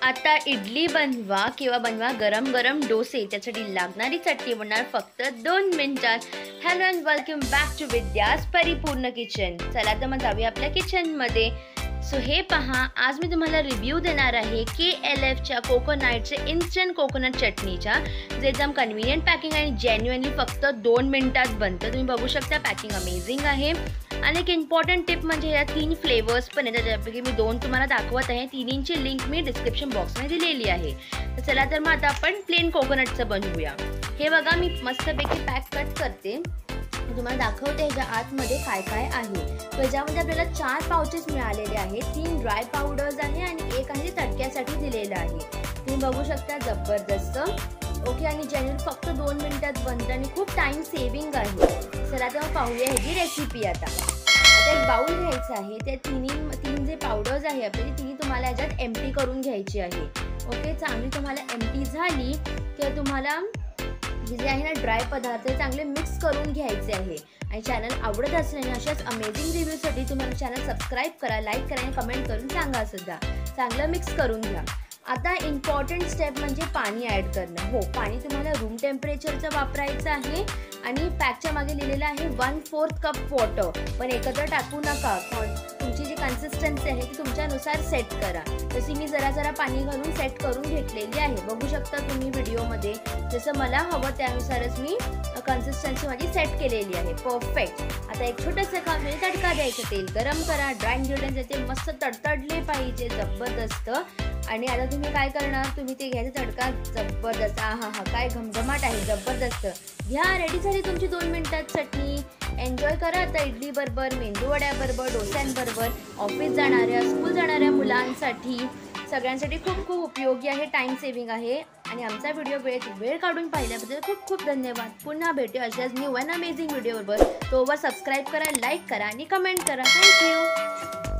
आता इडली बनवा किंवा बनवा गरम गरम डोसे, त्यासाठी लागणारी चटणी बनणार फक्त 2 मिनिटात। Hello and welcome back to Vidya's Paripurna Kitchen. चला तर मग जाऊया आपल्या किचनमध्ये। सो हे पहा, आज मी तुम्हाला रिव्ह्यू देणार आहे KLFच्या कोकोनटचे इन्स्टंट कोकोनट चटणीच्या, जे एकदम कन्व्हिनियंट पॅकिंग आणि जेन्युइनली फक्त 2 मिनिटात बनतं। तुम्ही बघू शकता पॅकिंग अमेझिंग आहे। आणि एक इम्पॉर्टंट टिप म्हणजे या 3 फ्लेवर्स पण आहेत, ज्यापैकी मी 2 तुम्हाला दाखवत आहे। तिन्हींची लिंक मी डिस्क्रिप्शन बॉक्समध्ये दिलेली आहे। तर चला तर मग आता आपण प्लेन कोकोनटचं बनवूया। हे बघा, मी मस्तपैकी पॅक कट करते, तुम्हाला दाखवते ह्याच्या आतमध्ये काय काय आहे। तर ह्याच्यामध्ये आपल्याला 4 पाउचेस मिळालेले आहेत। 3 ड्राय पावडर्स आहे आणि एक आहे तडक्यासाठी दिलेलं आहे। तुम्ही बघू शकता, जबरदस्त ओके। आणि जेन्युइन फक्त 2 मिनिटात बनतं आणि खूप टाइम सेव्हिंग आहे। चला तर पाहूया ह्याची रेसिपी। आता एक बाउल घ्यायचा आहे, त्या तीन जे पावडर्स आहे आपली, तिन्ही तुम्हाला ह्याच्यात एम्प्टी करून घ्यायची आहे। ओके, चांगली तुम्हाला एम्प्टी झाली की तुम्हाला जे आहे ना ड्राय पदार्थ चांगले मिक्स करून घ्यायचे आहे। आणि चॅनल आवडत असल्याने अशाच अमेझिंग रिव्ह्यूसाठी तुम्हाला चॅनल सबस्क्राईब करा, लाईक करा आणि कमेंट करून सांगा सुद्धा। चांगलं मिक्स करून घ्या। आता इम्पॉर्टंट स्टेप म्हणजे पाणी ॲड करणं। हो, पाणी तुम्हाला रूम टेम्परेचरचं वापरायचं आहे आणि पॅकच्या मागे लिहिलेलं आहे 1/4 कप वॉटर, पण एकत्र टाकू नका। तुमची जी कन्सिस्टन्सी आहे ती तुमच्यानुसार सेट करा। जशी मी जरा जरा पाणी घालून सेट करून घेतलेली आहे, बघू शकता तुम्ही व्हिडिओमध्ये। जसं मला हवं त्यानुसारच मी कन्सिस्टन्सी माझी सेट केलेली आहे। परफेक्ट। आता एक छोटंसं खाली तडका द्यायचं, तेल गरम करा, ड्राय इंग्रेडियंट्स ते मस्त तडतडले पाहिजे, जबरदस्त। आणि आता तुम्ही काय करणार, तुम्ही ते घ्यायचं तडका, जबरदस्त। हा काय घमघमाट आहे, जबरदस्त। घ्या, रेडी झाली तुमची 2 मिनिटात चटणी। एन्जॉय करा आता इडली बरोबर, मेंदू वड्याबरोबर, डोस्यांबरोबर। ऑफिस जाणाऱ्या, स्कूल जाणाऱ्या मुलांसाठी सगळ्यांसाठी खूप खूप उपयोगी आहे, टाइम सेव्हिंग आहे। आणि आमचा व्हिडिओ वेळ काढून पाहिल्याबद्दल खूप खूप धन्यवाद। पुन्हा भेटू अशाच न्यू अँड अमेझिंग व्हिडिओबरोबर। तोवर सबस्क्राईब करा, लाईक करा आणि कमेंट करा। थँक्यू।